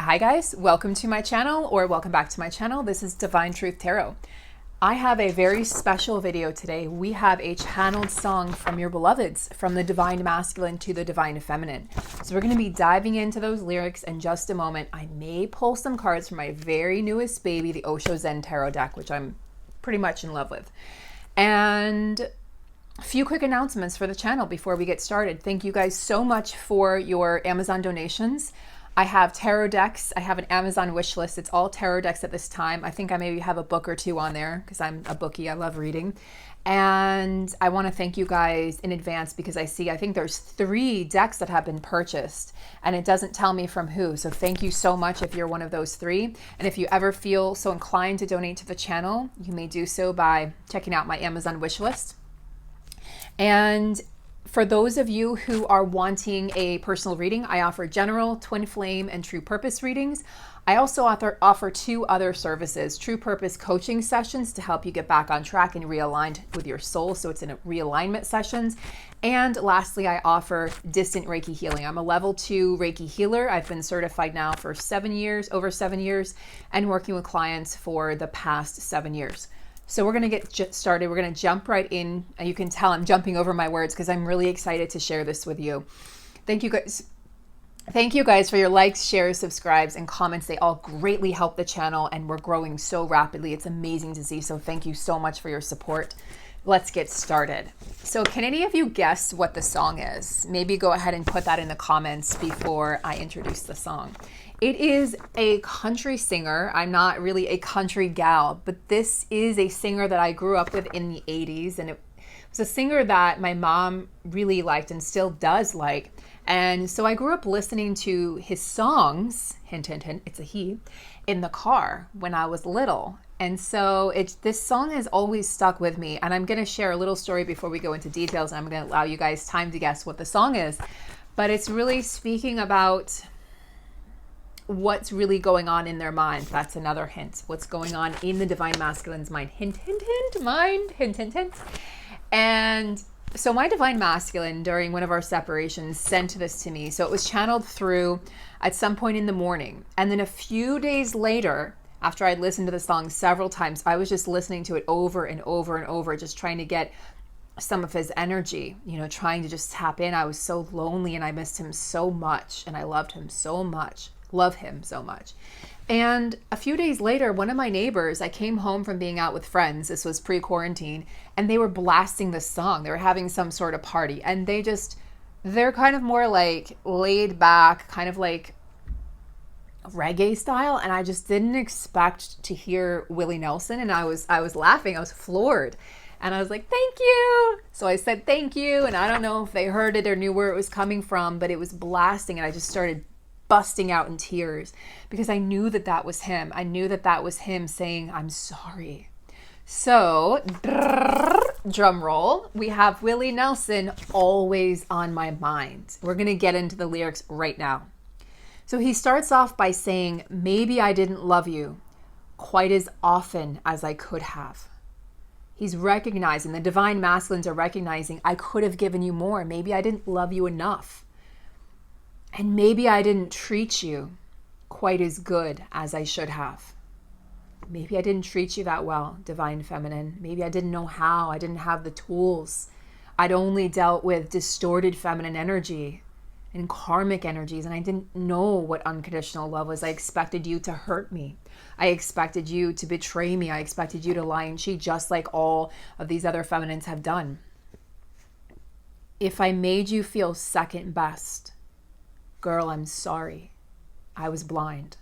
Hi guys, welcome to my channel, or welcome back to my channel. This is Divine Truth Tarot. I have a very special video today. We have a channeled song from your beloveds, from the divine masculine to the divine feminine. So we're going to be diving into those lyrics in just a moment. I may pull some cards from my very newest baby, the Osho Zen Tarot deck, which I'm pretty much in love with. And a few quick announcements for the channel before we get started. Thank you guys so much for your Amazon donations. I have tarot decks. I have an Amazon wish list. It's all tarot decks at this time. I think I maybe have a book or two on there because I'm a bookie. I love reading. And I want to thank you guys in advance because I think there's 3 decks that have been purchased and it doesn't tell me from who. So thank you so much if you're one of those 3. And if you ever feel so inclined to donate to the channel, you may do so by checking out my Amazon wish list. And for those of you who are wanting a personal reading, I offer general, twin flame, and true purpose readings. I also offer 2 other services, true purpose coaching sessions to help you get back on track and realigned with your soul. So it's in realignment sessions. And lastly, I offer distant Reiki healing. I'm a level 2 Reiki healer. I've been certified now for over 7 years, and working with clients for the past 7 years. So we're going to get started. We're going to jump right in. And you can tell I'm jumping over my words because I'm really excited to share this with you. Thank you guys. Thank you guys for your likes, shares, subscribes, and comments. They all greatly help the channel, and we're growing so rapidly. It's amazing to see. So thank you so much for your support. Let's get started. So can any of you guess what the song is? Maybe go ahead and put that in the comments before I introduce the song. It is a country singer. I'm not really a country gal, but this is a singer that I grew up with in the 80s. And it was a singer that my mom really liked and still does like. And so I grew up listening to his songs, hint, hint, hint, it's a he, in the car when I was little. And so this song has always stuck with me. And I'm going to share a little story before we go into details. And I'm going to allow you guys time to guess what the song is. But it's really speaking about what's really going on in their mind. That's another hint. What's going on in the divine masculine's mind. Hint, hint, hint, mind, hint, hint, hint. And so my divine masculine, during one of our separations, sent this to me. So it was channeled through at some point in the morning. And then a few days later, after I'd listened to the song several times, I was just listening to it over and over and over, just trying to get some of his energy, trying to just tap in. I was so lonely and I missed him so much, and I loved him so much. Love him so much. And a few days later, one of my neighbors, I came home from being out with friends. This was pre-quarantine, and they were blasting this song. They were having some sort of party, and they're kind of more like laid back, kind of like reggae style. And I just didn't expect to hear Willie Nelson. And I was laughing. I was floored. And I was like, thank you. So I said, thank you. And I don't know if they heard it or knew where it was coming from, but it was blasting. And I just started busting out in tears because I knew that was him. I knew that was him saying, I'm sorry. So, drum roll, we have Willie Nelson, Always on My Mind. We're going to get into the lyrics right now. So he starts off by saying, maybe I didn't love you quite as often as I could have. He's recognizing, the divine masculines are recognizing, I could have given you more. Maybe I didn't love you enough. And maybe I didn't treat you quite as good as I should have. Maybe I didn't treat you that well, divine feminine. Maybe I didn't know how. I didn't have the tools. I'd only dealt with distorted feminine energy and karmic energies, and I didn't know what unconditional love was. I expected you to hurt me. I expected you to betray me. I expected you to lie and cheat, just like all of these other feminines have done. If I made you feel second best, girl, I'm sorry. I was blind.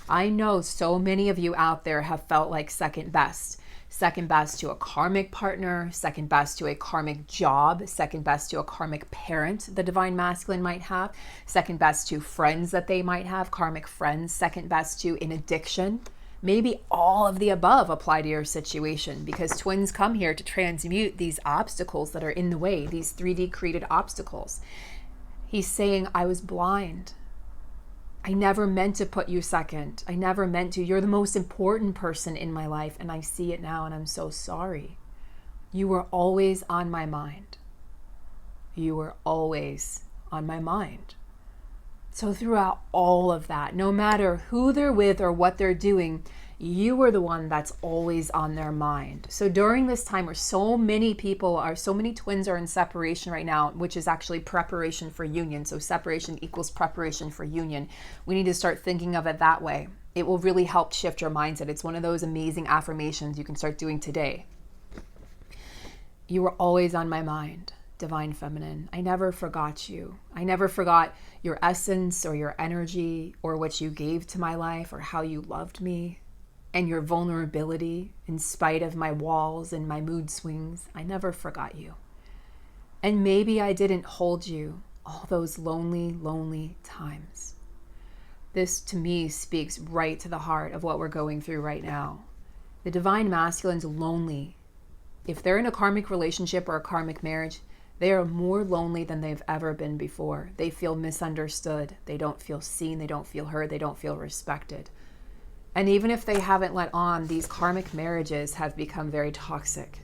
I know so many of you out there have felt like second best to a karmic partner, second best to a karmic job, second best to a karmic parent the divine masculine might have, second best to friends that they might have, karmic friends, second best to an addiction. Maybe all of the above apply to your situation, because twins come here to transmute these obstacles that are in the way, these 3D created obstacles. He's saying, I was blind. I never meant to put you second. I never meant to. You're the most important person in my life, and I see it now, and I'm so sorry. You were always on my mind. You were always on my mind. So throughout all of that, no matter who they're with or what they're doing, you are the one that's always on their mind. So during this time where so many twins are in separation right now, which is actually preparation for union. So separation equals preparation for union. We need to start thinking of it that way. It will really help shift your mindset. It's one of those amazing affirmations you can start doing today. You were always on my mind, Divine Feminine. I never forgot you. I never forgot your essence or your energy or what you gave to my life or how you loved me and your vulnerability in spite of my walls and my mood swings. I never forgot you. And maybe I didn't hold you all those lonely, lonely times. This to me speaks right to the heart of what we're going through right now. The Divine Masculine's lonely. If they're in a karmic relationship or a karmic marriage, they are more lonely than they've ever been before. They feel misunderstood. They don't feel seen. They don't feel heard. They don't feel respected. And even if they haven't let on, these karmic marriages have become very toxic.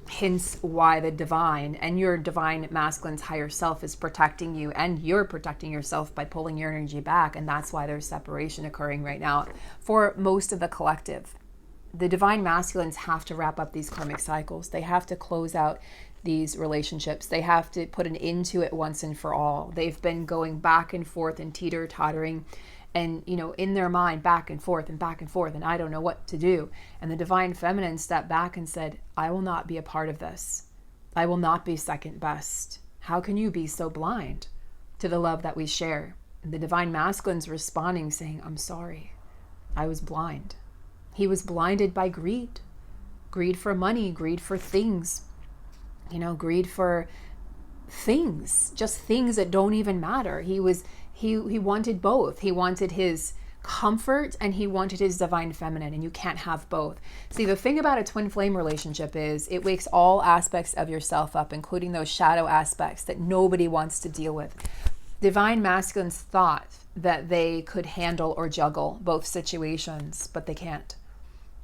Hence why the divine and your divine masculine's higher self is protecting you, and you're protecting yourself by pulling your energy back. And that's why there's separation occurring right now for most of the collective. The divine masculines have to wrap up these karmic cycles. They have to close out these relationships. They have to put an end to it once and for all. They've been going back and forth and teeter-tottering and, in their mind, back and forth, and I don't know what to do. And the Divine Feminine stepped back and said, I will not be a part of this. I will not be second best. How can you be so blind to the love that we share? And the Divine Masculine's responding, saying, I'm sorry. I was blind. He was blinded by greed. Greed for money, greed for things, greed for things, just things that don't even matter. He wanted both. He wanted his comfort and he wanted his divine feminine, and you can't have both. See, the thing about a twin flame relationship is it wakes all aspects of yourself up, including those shadow aspects that nobody wants to deal with. Divine masculines thought that they could handle or juggle both situations, but they can't.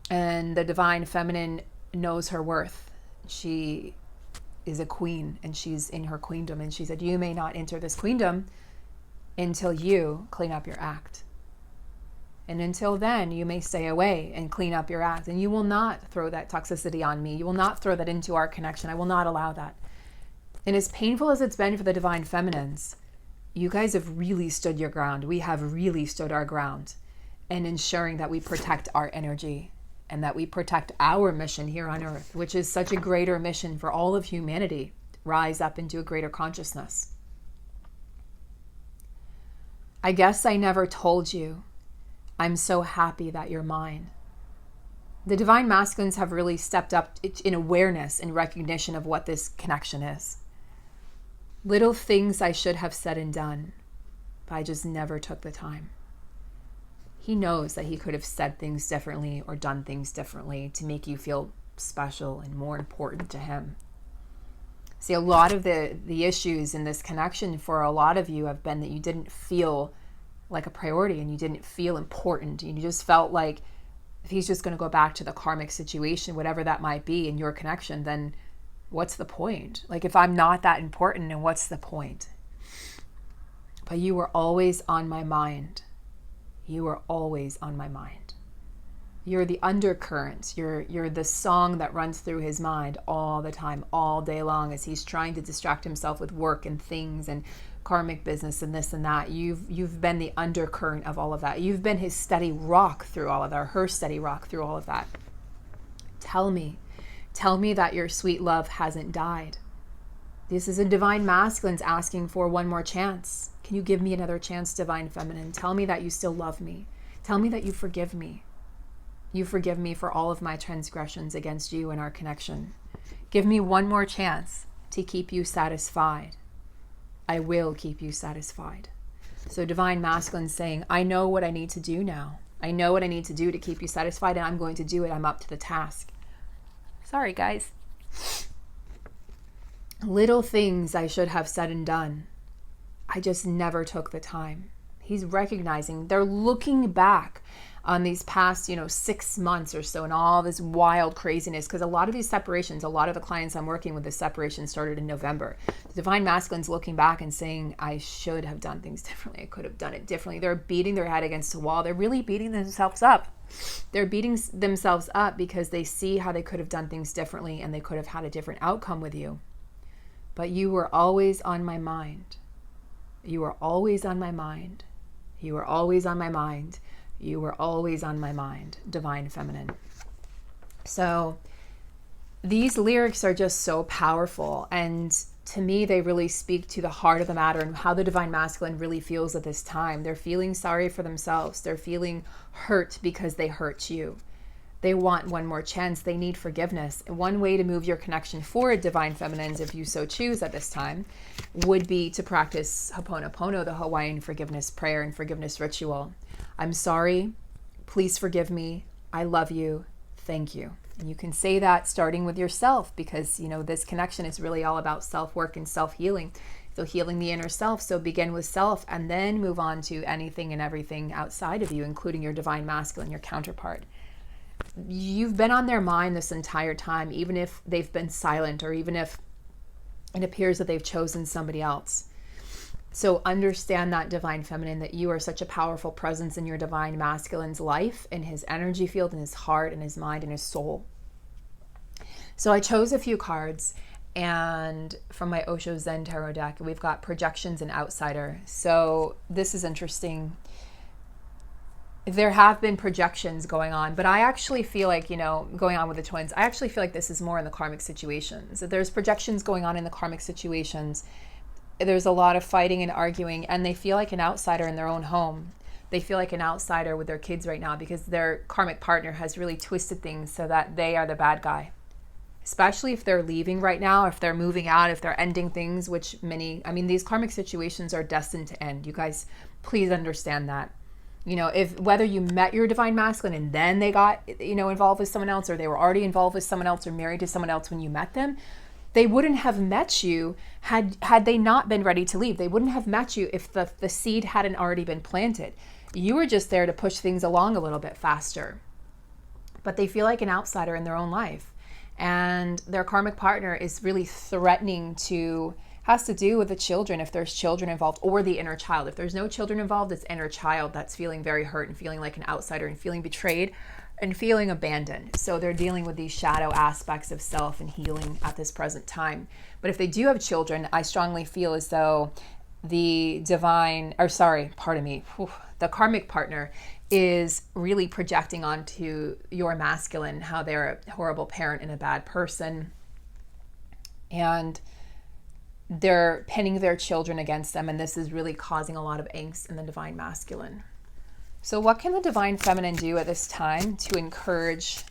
And the divine feminine knows her worth. She is a queen and she's in her queendom. And she said, you may not enter this queendom until you clean up your act. And until then, you may stay away and clean up your act. And you will not throw that toxicity on me. You will not throw that into our connection. I will not allow that. And as painful as it's been for the divine feminines, you guys have really stood your ground. We have really stood our ground in ensuring that we protect our energy and that we protect our mission here on earth, which is such a greater mission for all of humanity, to rise up into a greater consciousness. I guess I never told you. I'm so happy that you're mine. The divine masculines have really stepped up in awareness and recognition of what this connection is. Little things I should have said and done, but I just never took the time. He knows that he could have said things differently or done things differently to make you feel special and more important to him. See, a lot of the issues in this connection for a lot of you have been that you didn't feel like a priority and you didn't feel important. You just felt like if he's just going to go back to the karmic situation, whatever that might be in your connection, then what's the point? Like, if I'm not that important, then what's the point? But you were always on my mind. You are always on my mind. You're the undercurrent. You're the song that runs through his mind all the time, all day long, as he's trying to distract himself with work and things and karmic business and this and that. You've been the undercurrent of all of that. You've been his steady rock through all of that, or her steady rock through all of that. Tell me that your sweet love hasn't died. This is a divine masculine's asking for one more chance. Can you give me another chance, divine feminine? Tell me that you still love me. Tell me that you forgive me. You forgive me for all of my transgressions against you and our connection. Give me one more chance to keep you satisfied. I will keep you satisfied. So divine masculine saying, I know what I need to do now. I know what I need to do to keep you satisfied, and I'm going to do it. I'm up to the task. Sorry, guys. Little things I should have said and done. I just never took the time. He's recognizing, they're looking back on these past, 6 months or so and all this wild craziness, because a lot of these separations, a lot of the clients I'm working with, the separation started in November. The Divine Masculine's looking back and saying, I should have done things differently. I could have done it differently. They're beating their head against the wall. They're really beating themselves up. They're beating themselves up because they see how they could have done things differently and they could have had a different outcome with you. But you were always on my mind. You were always on my mind. You were always on my mind. You were always on my mind, Divine Feminine. So these lyrics are just so powerful. And to me, they really speak to the heart of the matter and how the Divine Masculine really feels at this time. They're feeling sorry for themselves. They're feeling hurt because they hurt you. They want one more chance. They need forgiveness. And one way to move your connection forward, Divine Feminines, if you so choose at this time, would be to practice Ho'oponopono, the Hawaiian forgiveness prayer and forgiveness ritual. I'm sorry. Please forgive me. I love you. Thank you. And you can say that starting with yourself, because, this connection is really all about self-work and self-healing. So healing the inner self. So begin with self and then move on to anything and everything outside of you, including your Divine Masculine, your counterpart. You've been on their mind this entire time, even if they've been silent or even if it appears that they've chosen somebody else. So understand that, Divine Feminine, that you are such a powerful presence in your Divine Masculine's life, in his energy field, in his heart, in his mind, in his soul. So I chose a few cards, and from my Osho Zen Tarot deck, we've got projections and outsider. So this is interesting. There have been projections going on, but I actually feel like, going on with the twins, I actually feel like this is more in the karmic situations. There's projections going on in the karmic situations. There's a lot of fighting and arguing, and they feel like an outsider in their own home. They feel like an outsider with their kids right now because their karmic partner has really twisted things so that they are the bad guy. Especially if they're leaving right now, if they're moving out, if they're ending things, which these karmic situations are destined to end. You guys, please understand that. If whether you met your Divine Masculine and then they got, involved with someone else, or they were already involved with someone else or married to someone else when you met them, they wouldn't have met you had they not been ready to leave. They wouldn't have met you if the seed hadn't already been planted. You were just there to push things along a little bit faster. But they feel like an outsider in their own life. And their karmic partner is really threatening has to do with the children, if there's children involved, or the inner child. If there's no children involved, it's inner child that's feeling very hurt and feeling like an outsider and feeling betrayed and feeling abandoned. So they're dealing with these shadow aspects of self and healing at this present time. But if they do have children, I strongly feel as though the karmic partner is really projecting onto your masculine how they're a horrible parent and a bad person. And they're pinning their children against them, and this is really causing a lot of angst in the Divine Masculine. So what can the Divine Feminine do at this time to encourage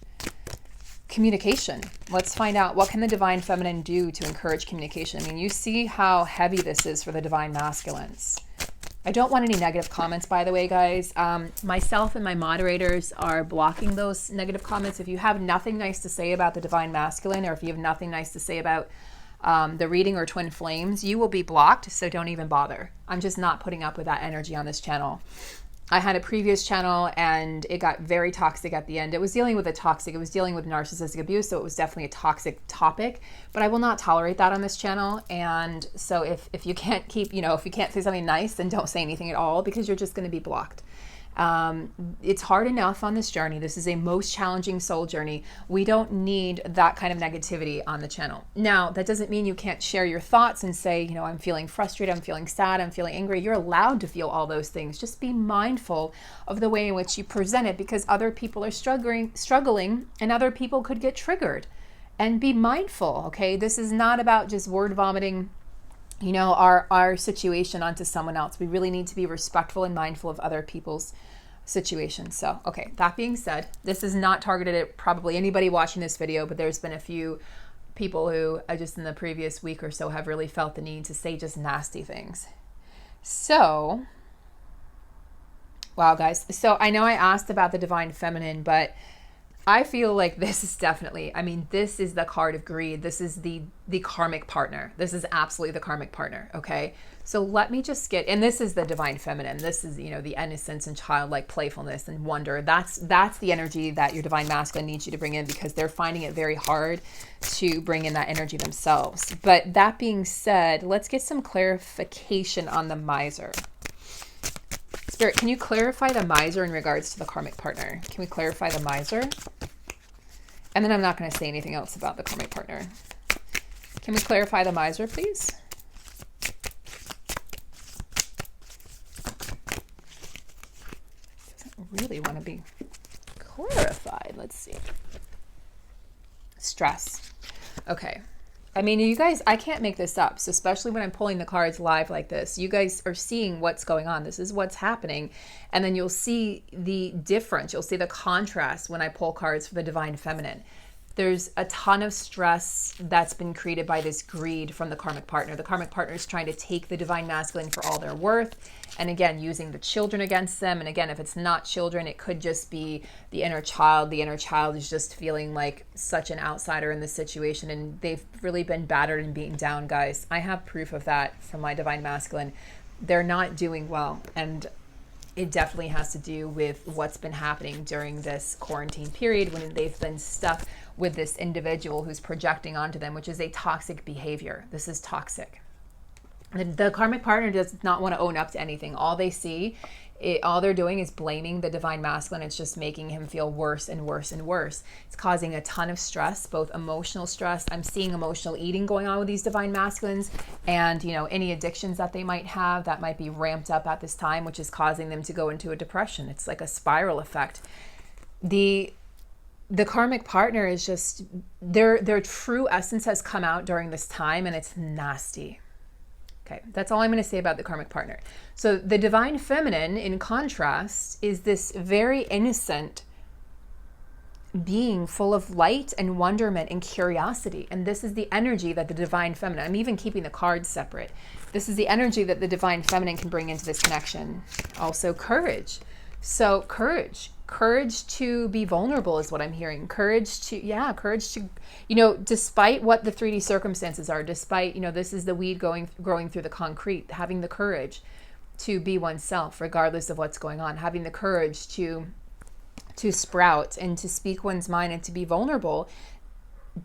communication? Let's find out, what can the Divine Feminine do to encourage communication? You see how heavy this is for the Divine Masculines. I don't want any negative comments, by the way, guys. Myself and my moderators are blocking those negative comments. If you have nothing nice to say about the Divine Masculine, or if you have nothing nice to say about the reading or twin flames, you will be blocked, so don't even bother. I'm just not putting up with that energy on this channel. I had a previous channel and it got very toxic at the end. It was dealing with narcissistic abuse, so it was definitely a toxic topic, but I will not tolerate that on this channel. And so if you can't if you can't say something nice, then don't say anything at all, because you're just going to be blocked. It's hard enough on this journey. This is a most challenging soul journey. We don't need that kind of negativity on the channel. Now, that doesn't mean you can't share your thoughts and say, I'm feeling frustrated, I'm feeling sad, I'm feeling angry. You're allowed to feel all those things. Just be mindful of the way in which you present it, because other people are struggling, and other people could get triggered. And be mindful, okay? This is not about just word vomiting our situation onto someone else. We really need to be respectful and mindful of other people's situations. So, okay, that being said, this is not targeted at probably anybody watching this video, but there's been a few people who just in the previous week or so have really felt the need to say just nasty things. So, wow, guys. So I know I asked about the Divine Feminine, but I feel like this is definitely, I mean, this is the card of greed. This is the karmic partner. This is absolutely the karmic partner. Okay. So let me just get, and this is the divine feminine. This is, you know, the innocence and childlike playfulness and wonder. That's the energy that your divine masculine needs you to bring in, because they're finding it very hard to bring in that energy themselves. But that being said, let's get some clarification on the miser. Spirit, can you clarify the miser in regards to the karmic partner? Can we clarify the miser? And then I'm not going to say anything else about the karmic partner. Can we clarify the miser, please? Doesn't really want to be clarified. Let's see. Stress. Okay. I mean, you guys, I can't make this up. So especially when I'm pulling the cards live like this, you guys are seeing what's going on. This is what's happening. And then you'll see the difference. You'll see the contrast when I pull cards for the divine feminine. There's a ton of stress that's been created by this greed from the karmic partner. The karmic partner is trying to take the divine masculine for all their worth. And again, using the children against them. And again, if it's not children, it could just be the inner child. The inner child is just feeling like such an outsider in this situation. And they've really been battered and beaten down, guys. I have proof of that from my divine masculine. They're not doing well. And it definitely has to do with what's been happening during this quarantine period when they've been stuck with this individual who's projecting onto them, which is a toxic behavior. This is toxic. The karmic partner does not want to own up to anything. All they see, all they're doing is blaming the divine masculine. It's just making him feel worse and worse and worse. It's causing a ton of stress, both emotional stress. I'm seeing emotional eating going on with these divine masculines, and you know, any addictions that they might have that might be ramped up at this time, which is causing them to go into a depression. It's like a spiral effect. The karmic partner is just, their true essence has come out during this time, and it's nasty. Okay, that's all I'm going to say about the karmic partner. So the divine feminine, in contrast, is this very innocent being full of light and wonderment and curiosity. And this is the energy that the divine feminine, I'm even keeping the cards separate. This is the energy that the divine feminine can bring into this connection. Also courage. So courage to be vulnerable is what I'm hearing. Courage to, you know, despite what the 3D circumstances are, despite, you know, this is the weed growing through the concrete, having the courage to be oneself, regardless of what's going on, having the courage to sprout and to speak one's mind and to be vulnerable,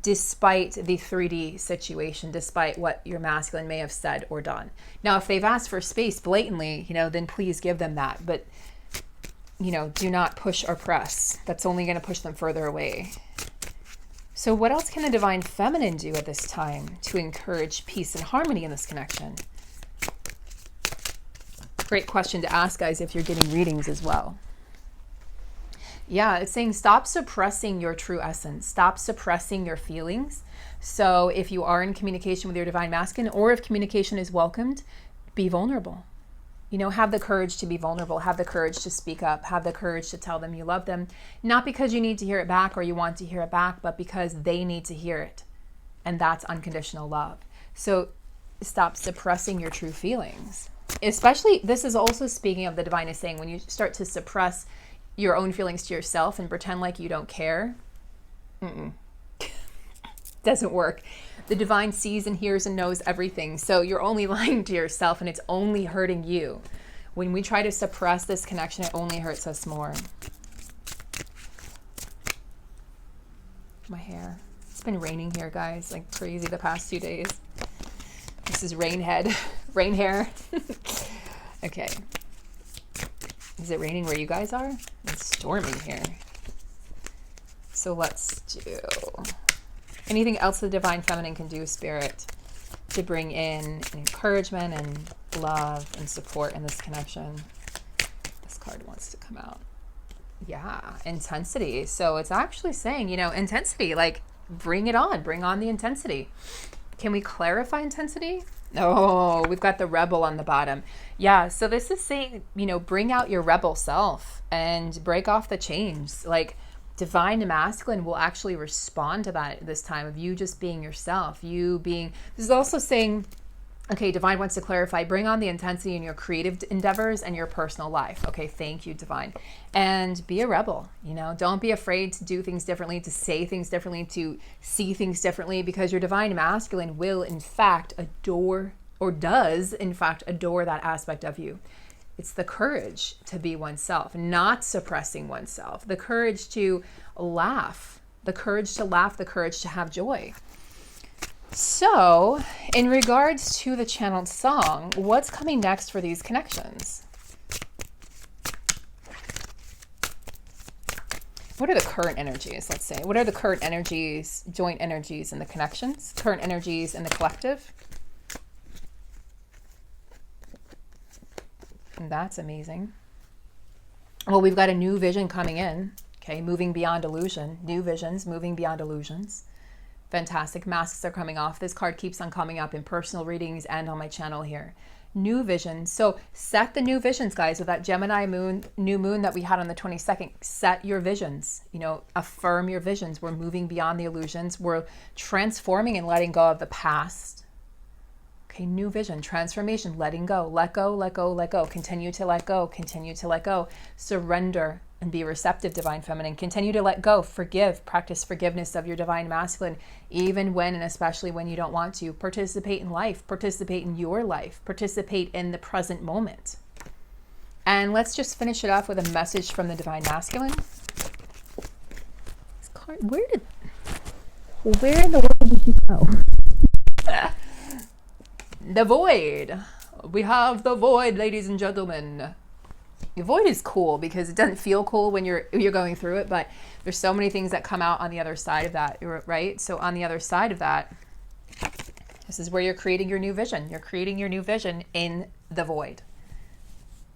despite the 3D situation, despite what your masculine may have said or done. Now, if they've asked for space blatantly, you know, then please give them that. But you know, do not push or press. That's only going to push them further away. So what else can the divine feminine do at this time to encourage peace and harmony in this connection? Great question to ask, guys, if you're getting readings as well. Yeah, it's saying stop suppressing your true essence. Stop suppressing your feelings. So if you are in communication with your divine masculine, or if communication is welcomed, be vulnerable. You know, have the courage to be vulnerable, have the courage to speak up, have the courage to tell them you love them, not because you need to hear it back or you want to hear it back, but because they need to hear it. And that's unconditional love. So stop suppressing your true feelings. Especially, this is also speaking of the divine is saying, when you start to suppress your own feelings to yourself and pretend like you don't care, doesn't work. The divine sees and hears and knows everything. So you're only lying to yourself, and it's only hurting you. When we try to suppress this connection, it only hurts us more. My hair. It's been raining here, guys, like crazy the past 2 days. This is rain head, rain hair. Okay. Is it raining where you guys are? It's storming here. So let's do... anything else the divine feminine can do, Spirit, to bring in encouragement and love and support in this connection? This card wants to come out. Yeah, intensity. So it's actually saying, you know, intensity, like bring it on. Bring on the intensity. Can we clarify intensity? Oh, we've got the rebel on the bottom. Yeah, so this is saying, you know, bring out your rebel self and break off the chains. Like, divine masculine will actually respond to that this time of you just being yourself, you being, this is also saying Okay, Divine wants to clarify, bring on the intensity in your creative endeavors and your personal life. Okay, thank you, Divine. And be a rebel, you know, don't be afraid to do things differently, to say things differently, to see things differently, because your Divine Masculine will in fact adore, or does in fact adore, that aspect of you. It's the courage to be oneself, not suppressing oneself, the courage to laugh, the courage to laugh, the courage to have joy. So, in regards to the channeled song, what's coming next for these connections? What are the current energies, let's say? What are the current energies, joint energies in the connections? Current energies in the collective? And that's amazing. Well, we've got a new vision coming in, okay? Moving beyond illusion. New visions, moving beyond illusions. Fantastic. Masks are coming off. This card keeps on coming up in personal readings and on my channel here. New vision. So set the new visions, guys, with that Gemini moon, new moon that we had on the 22nd. Set your visions, you know, affirm your visions. We're moving beyond the illusions. We're transforming and letting go of the past. Okay, new vision, transformation, letting go, let go, let go, let go. Continue to let go, continue to let go. Surrender and be receptive, Divine Feminine. Continue to let go, forgive, practice forgiveness of your Divine Masculine, even when and especially when you don't want to. Participate in life, participate in your life, participate in the present moment. And let's just finish it off with a message from the Divine Masculine. This card, where in the world did you go? The void. We have the void, ladies and gentlemen. The void is cool because it doesn't feel cool when you're going through it, but there's so many things that come out on the other side of that, right? So on the other side of that, this is where you're creating your new vision. You're creating your new vision in the void.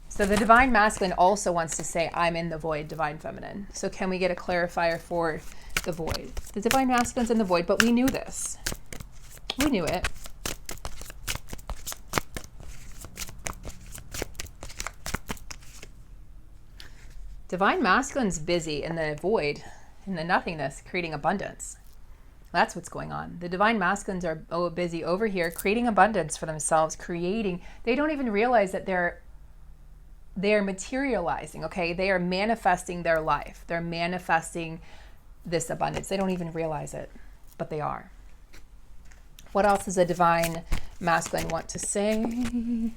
So the Divine Masculine also wants to say, I'm in the void, Divine Feminine. So can we get a clarifier for the void? The Divine Masculine's in the void, but we knew this. We knew it. Divine Masculine's busy in the void, in the nothingness, creating abundance. That's what's going on. The Divine Masculines are busy over here creating abundance for themselves, creating. They don't even realize that they're materializing, okay? They are manifesting their life. They're manifesting this abundance. They don't even realize it, but they are. What else does a Divine Masculine want to say?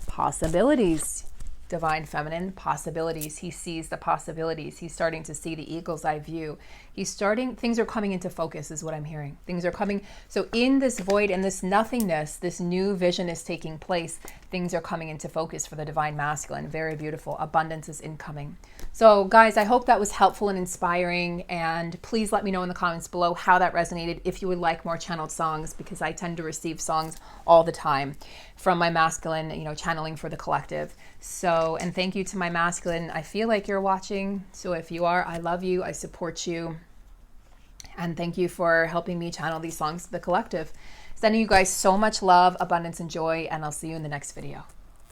Possibilities. Divine Feminine, possibilities. He sees the possibilities. He's starting to see the eagle's eye view. Things are coming into focus is what I'm hearing. Things are coming. So in this void and this nothingness, this new vision is taking place. Things are coming into focus for the Divine Masculine. Very beautiful. Abundance is incoming. So guys, I hope that was helpful and inspiring. And please let me know in the comments below how that resonated. If you would like more channeled songs, because I tend to receive songs all the time from my masculine, you know, channeling for the collective. So, and thank you to my masculine. I feel like you're watching. So if you are, I love you. I support you. And thank you for helping me channel these songs to the collective. Sending you guys so much love, abundance, and joy. And I'll see you in the next video.